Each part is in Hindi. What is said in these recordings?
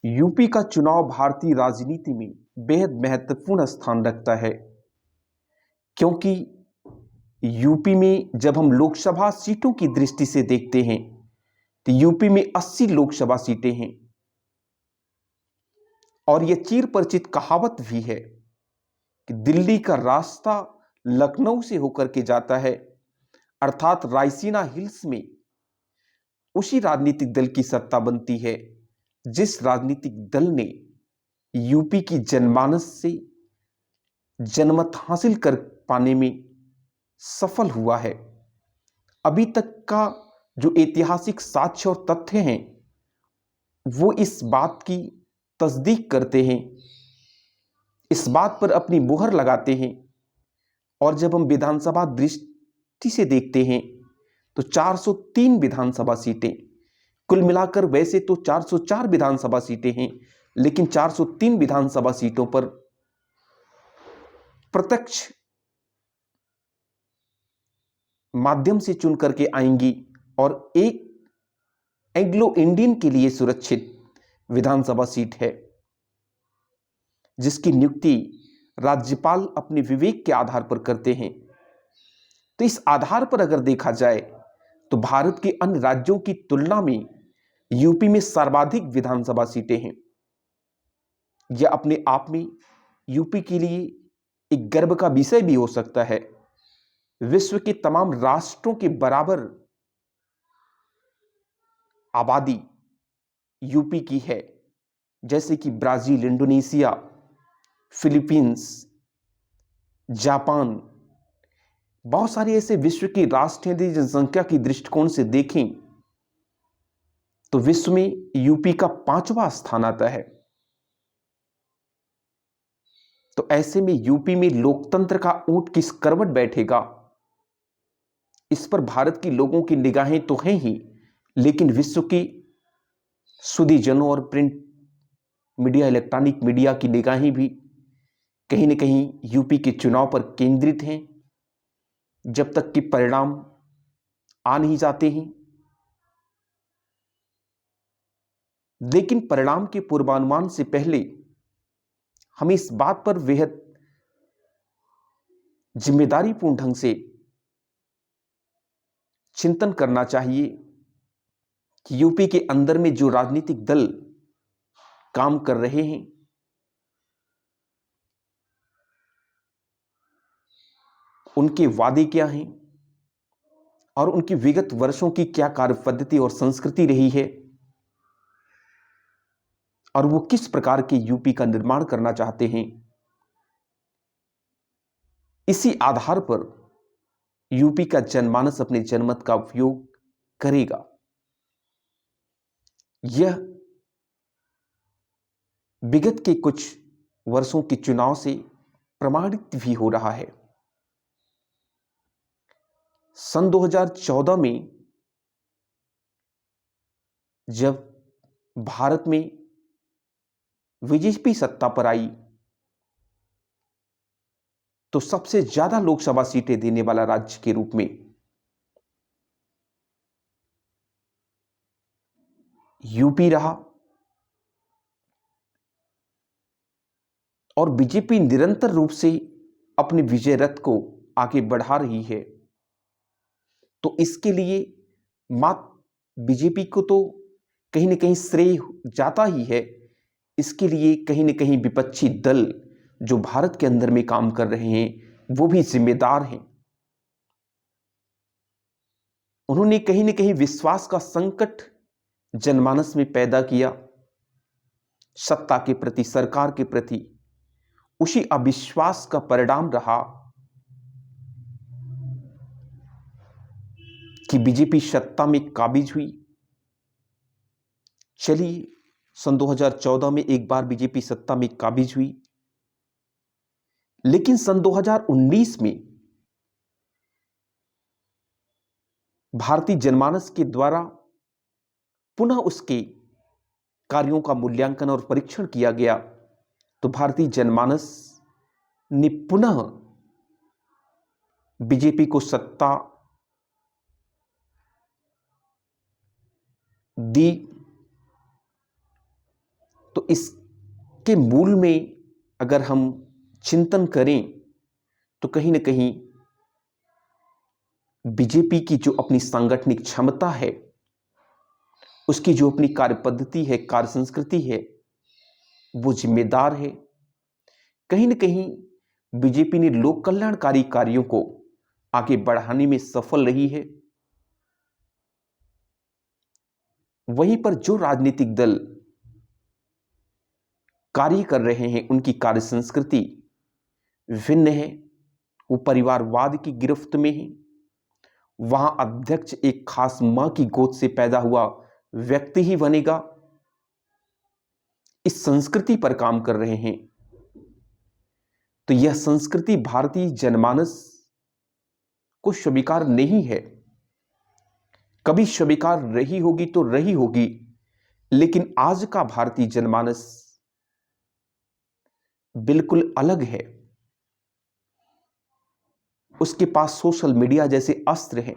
यूपी का चुनाव भारतीय राजनीति में बेहद महत्वपूर्ण स्थान रखता है, क्योंकि यूपी में जब हम लोकसभा सीटों की दृष्टि से देखते हैं तो यूपी में 80 लोकसभा सीटें हैं। और यह चिर परिचित कहावत भी है कि दिल्ली का रास्ता लखनऊ से होकर के जाता है, अर्थात रायसीना हिल्स में उसी राजनीतिक दल की सत्ता बनती है जिस राजनीतिक दल ने यूपी की जनमानस से जनमत हासिल कर पाने में सफल हुआ है। अभी तक का जो ऐतिहासिक साक्ष्य और तथ्य हैं वो इस बात की तस्दीक करते हैं, इस बात पर अपनी मुहर लगाते हैं। और जब हम विधानसभा दृष्टि से देखते हैं तो 403 विधानसभा सीटें, कुल मिलाकर वैसे तो 404 विधानसभा सीटें हैं, लेकिन 403 विधानसभा सीटों पर प्रत्यक्ष माध्यम से चुन करके आएंगी और एक एंग्लो इंडियन के लिए सुरक्षित विधानसभा सीट है जिसकी नियुक्ति राज्यपाल अपने विवेक के आधार पर करते हैं। तो इस आधार पर अगर देखा जाए तो भारत के अन्य राज्यों की तुलना में यूपी में सर्वाधिक विधानसभा सीटें हैं। यह अपने आप में यूपी के लिए एक गर्व का विषय भी हो सकता है। विश्व के तमाम राष्ट्रों के बराबर आबादी यूपी की है, जैसे कि ब्राजील, इंडोनेशिया, फिलीपींस, जापान। बहुत सारे ऐसे विश्व के राष्ट्र यदि जनसंख्या की दृष्टिकोण से देखें तो विश्व में यूपी का 5वां स्थान आता है। तो ऐसे में यूपी में लोकतंत्र का ऊंट किस करवट बैठेगा, इस पर भारत के लोगों की निगाहें तो हैं ही, लेकिन विश्व की सुधीजनों और प्रिंट मीडिया, इलेक्ट्रॉनिक मीडिया की निगाहें भी कहीं न कहीं यूपी के चुनाव पर केंद्रित हैं। जब तक कि परिणाम आ नहीं जाते हैं, लेकिन परिणाम के पूर्वानुमान से पहले हमें इस बात पर बेहद जिम्मेदारीपूर्ण ढंग से चिंतन करना चाहिए कि यूपी के अंदर में जो राजनीतिक दल काम कर रहे हैं उनके वादे क्या हैं और उनकी विगत वर्षों की क्या कार्यपद्धति और संस्कृति रही है और वो किस प्रकार के यूपी का निर्माण करना चाहते हैं। इसी आधार पर यूपी का जनमानस अपने जनमत का उपयोग करेगा। यह विगत के कुछ वर्षों के चुनाव से प्रमाणित भी हो रहा है। सन 2014 में जब भारत में बीजेपी सत्ता पर आई तो सबसे ज्यादा लोकसभा सीटें देने वाला राज्य के रूप में यूपी रहा और बीजेपी निरंतर रूप से अपने विजय रथ को आगे बढ़ा रही है। तो इसके लिए मात्र बीजेपी को तो कहीं न कहीं श्रेय जाता ही है, इसके लिए कहीं न कहीं विपक्षी दल जो भारत के अंदर में काम कर रहे हैं वो भी जिम्मेदार हैं। उन्होंने कहीं न कहीं विश्वास का संकट जनमानस में पैदा किया, सत्ता के प्रति, सरकार के प्रति। उसी अविश्वास का परिणाम रहा कि बीजेपी सत्ता में काबिज हुई। चलिए, सन 2014 में एक बार बीजेपी सत्ता में काबिज हुई, लेकिन सन 2019 में भारतीय जनमानस के द्वारा पुनः उसके कार्यों का मूल्यांकन और परीक्षण किया गया तो भारतीय जनमानस ने पुनः बीजेपी को सत्ता दी। तो इसके मूल में अगर हम चिंतन करें तो कहीं ना कहीं बीजेपी की जो अपनी सांगठनिक क्षमता है, उसकी जो अपनी कार्य पद्धति है, कार्य संस्कृति है, वो जिम्मेदार है। कहीं ना कहीं बीजेपी ने लोक कल्याणकारी कार्यों को आगे बढ़ाने में सफल रही है। वहीं पर जो राजनीतिक दल कार्य कर रहे हैं, उनकी कार्य संस्कृति भिन्न है, वो परिवारवाद की गिरफ्त में है। वहां अध्यक्ष एक खास मां की गोद से पैदा हुआ व्यक्ति ही बनेगा, इस संस्कृति पर काम कर रहे हैं। तो यह संस्कृति भारतीय जनमानस को स्वीकार नहीं है। कभी स्वीकार रही होगी तो रही होगी, लेकिन आज का भारतीय जनमानस बिल्कुल अलग है। उसके पास सोशल मीडिया जैसे अस्त्र हैं।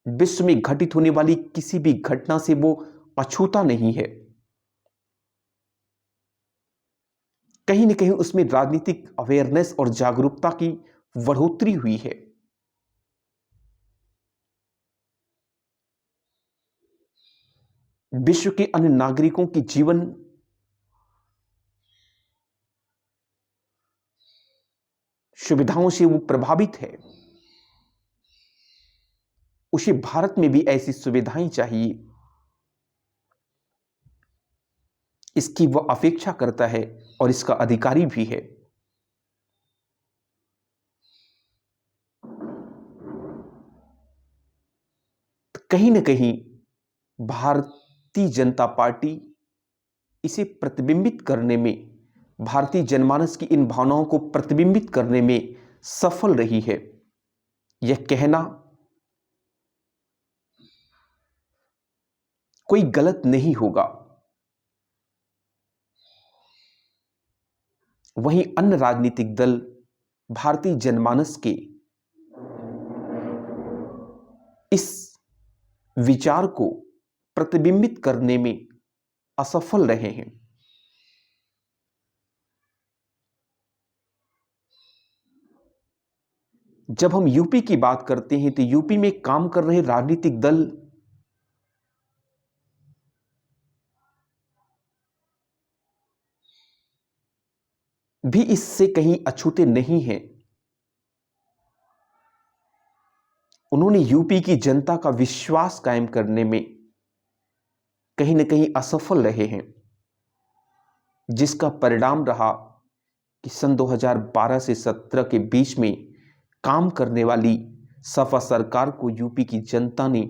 विश्व में घटित होने वाली किसी भी घटना से वो अछूता नहीं है। कहीं न कहीं उसमें राजनीतिक अवेयरनेस और जागरूकता की बढ़ोतरी हुई है। विश्व के अन्य नागरिकों की जीवन सुविधाओं से वो प्रभावित है। उसे भारत में भी ऐसी सुविधाएं चाहिए, इसकी वह अपेक्षा करता है और इसका अधिकारी भी है। तो कहीं ना कहीं भारतीय जनता पार्टी इसे प्रतिबिंबित करने में, भारतीय जनमानस की इन भावनाओं को प्रतिबिंबित करने में सफल रही है। यह कहना कोई गलत नहीं होगा। वहीं अन्य राजनीतिक दल भारतीय जनमानस के इस विचार को प्रतिबिंबित करने में असफल रहे हैं। जब हम यूपी की बात करते हैं तो यूपी में काम कर रहे राजनीतिक दल भी इससे कहीं अछूते नहीं हैं। उन्होंने यूपी की जनता का विश्वास कायम करने में कहीं न कहीं असफल रहे हैं, जिसका परिणाम रहा कि सन 2012 से 17 के बीच में काम करने वाली सपा सरकार को यूपी की जनता ने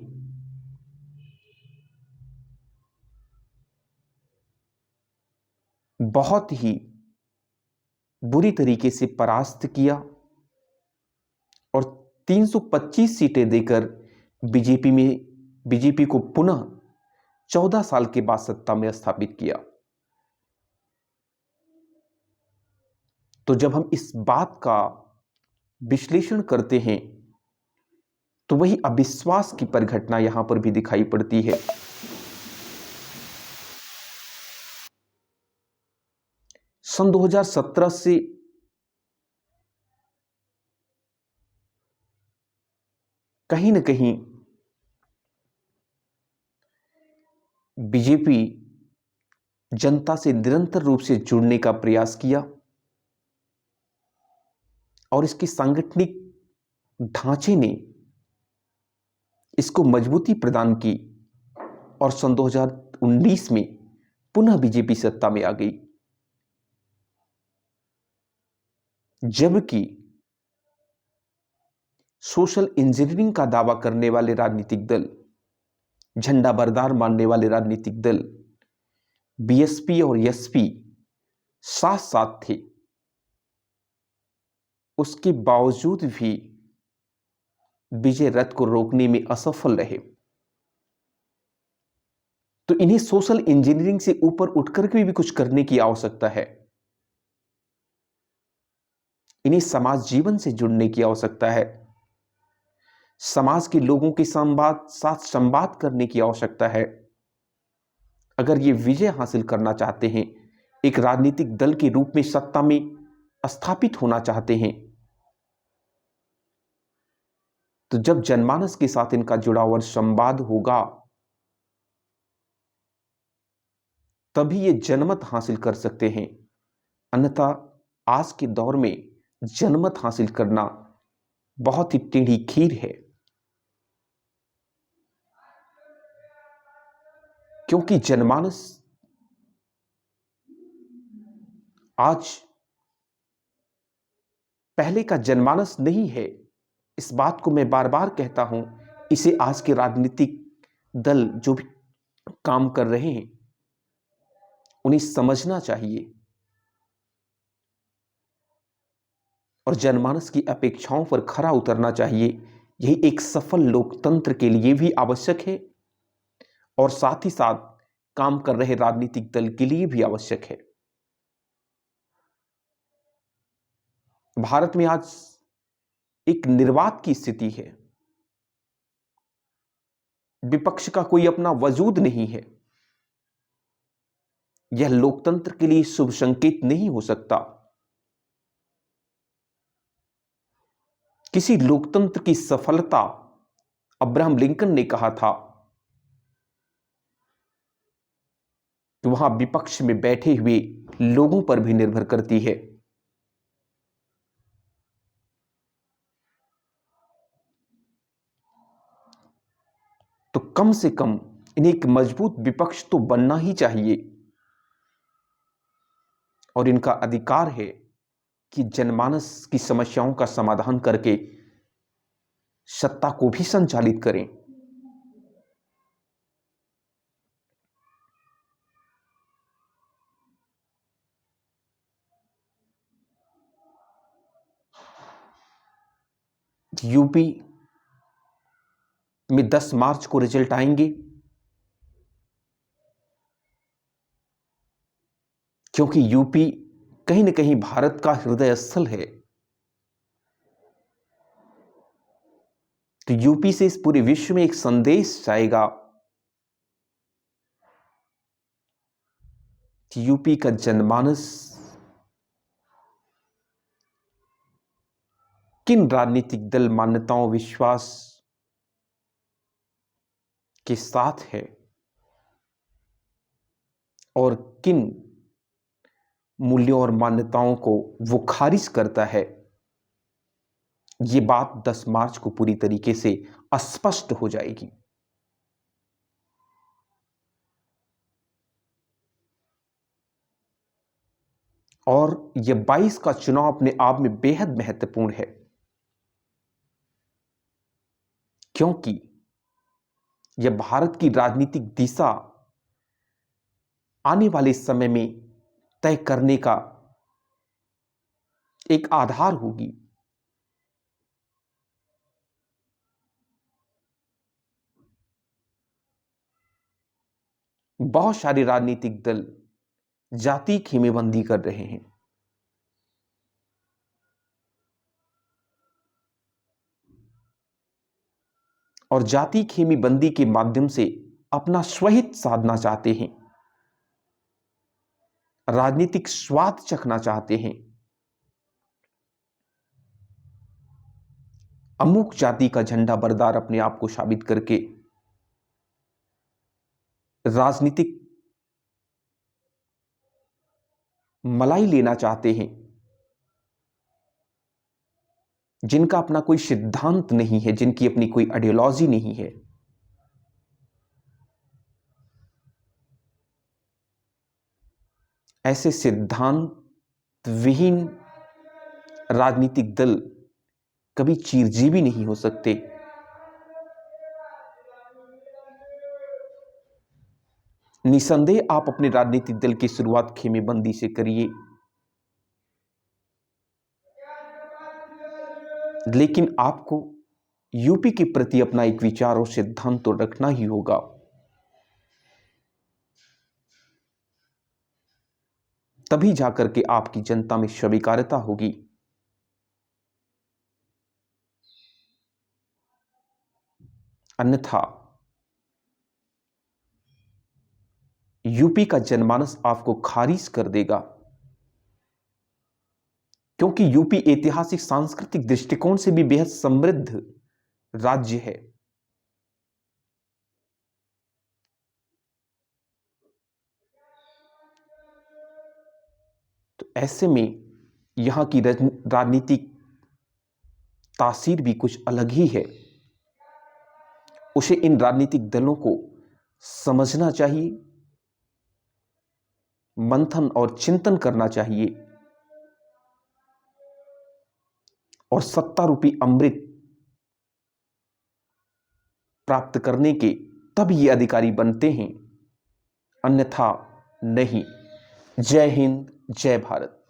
बहुत ही बुरी तरीके से परास्त किया और 325 सीटें देकर बीजेपी को पुनः 14 साल के बाद सत्ता में स्थापित किया। तो जब हम इस बात का विश्लेषण करते हैं तो वही अविश्वास की परिघटना यहां पर भी दिखाई पड़ती है। सन 2017 से कहीं न कहीं बीजेपी जनता से निरंतर रूप से जुड़ने का प्रयास किया और इसके सांगठनिक ढांचे ने इसको मजबूती प्रदान की और सन 2019 में पुनः बीजेपी सत्ता में आ गई। जबकि सोशल इंजीनियरिंग का दावा करने वाले राजनीतिक दल, झंडा बरदार मानने वाले राजनीतिक दल बीएसपी और एसपी साथ साथ थे, उसके बावजूद भी विजय रथ को रोकने में असफल रहे। तो इन्हें सोशल इंजीनियरिंग से ऊपर उठकर के भी कुछ करने की आवश्यकता है। इन्हें समाज जीवन से जुड़ने की आवश्यकता है। समाज के लोगों के साथ संवाद करने की आवश्यकता है। अगर ये विजय हासिल करना चाहते हैं, एक राजनीतिक दल के रूप में सत्ता में स्थापित होना चाहते हैं, तो जब जनमानस के साथ इनका जुड़ाव और संवाद होगा, तभी ये जनमत हासिल कर सकते हैं। अन्यथा आज के दौर में जनमत हासिल करना बहुत ही टेढ़ी खीर है, क्योंकि जनमानस आज पहले का जनमानस नहीं है। इस बात को मैं बार बार कहता हूं। इसे आज के राजनीतिक दल जो भी काम कर रहे हैं, उन्हें समझना चाहिए और जनमानस की अपेक्षाओं पर खरा उतरना चाहिए। यही एक सफल लोकतंत्र के लिए भी आवश्यक है और साथ ही साथ काम कर रहे राजनीतिक दल के लिए भी आवश्यक है। भारत में आज एक निर्वात की स्थिति है। विपक्ष का कोई अपना वजूद नहीं है। यह लोकतंत्र के लिए शुभ संकेत नहीं हो सकता। किसी लोकतंत्र की सफलता, अब्राहम लिंकन ने कहा था कि वहां विपक्ष में बैठे हुए लोगों पर भी निर्भर करती है। तो कम से कम इन्हें एक मजबूत विपक्ष तो बनना ही चाहिए और इनका अधिकार है कि जनमानस की समस्याओं का समाधान करके सत्ता को भी संचालित करें। यूपी में 10 मार्च को रिजल्ट आएंगे, क्योंकि यूपी कहीं ना कहीं भारत का हृदय स्थल है। तो यूपी से इस पूरे विश्व में एक संदेश जाएगा कि यूपी का जनमानस किन राजनीतिक दल मान्यताओं, विश्वास के साथ है और किन मूल्यों और मान्यताओं को वो खारिज करता है। ये बात 10 मार्च को पूरी तरीके से स्पष्ट हो जाएगी। और यह 22 का चुनाव अपने आप में बेहद महत्वपूर्ण है, क्योंकि यह भारत की राजनीतिक दिशा आने वाले समय में तय करने का एक आधार होगी। बहुत सारे राजनीतिक दल जाति खेमेबंदी कर रहे हैं। और जाति खेमेबंदी के माध्यम से अपना स्वहित साधना चाहते हैं, राजनीतिक स्वाद चखना चाहते हैं। अमुक जाति का झंडा बरदार अपने आप को साबित करके राजनीतिक मलाई लेना चाहते हैं, जिनका अपना कोई सिद्धांत नहीं है, जिनकी अपनी कोई आइडियोलॉजी नहीं है। ऐसे सिद्धांत विहीन राजनीतिक दल कभी चिरजीवी नहीं हो सकते। निसंदेह आप अपने राजनीतिक दल की शुरुआत खेमेबंदी से करिए, लेकिन आपको यूपी के प्रति अपना एक विचार और सिद्धांत तो रखना ही होगा। तभी जाकर के आपकी जनता में स्वीकार्यता होगी। अन्यथा यूपी का जनमानस आपको खारिज कर देगा, क्योंकि यूपी ऐतिहासिक सांस्कृतिक दृष्टिकोण से भी बेहद समृद्ध राज्य है। तो ऐसे में यहां की राजनीतिक तासीर भी कुछ अलग ही है। उसे इन राजनीतिक दलों को समझना चाहिए, मंथन और चिंतन करना चाहिए, और सत्ता रूपी अमृत प्राप्त करने के तब ये अधिकारी बनते हैं, अन्यथा नहीं। जय हिंद, जय भारत।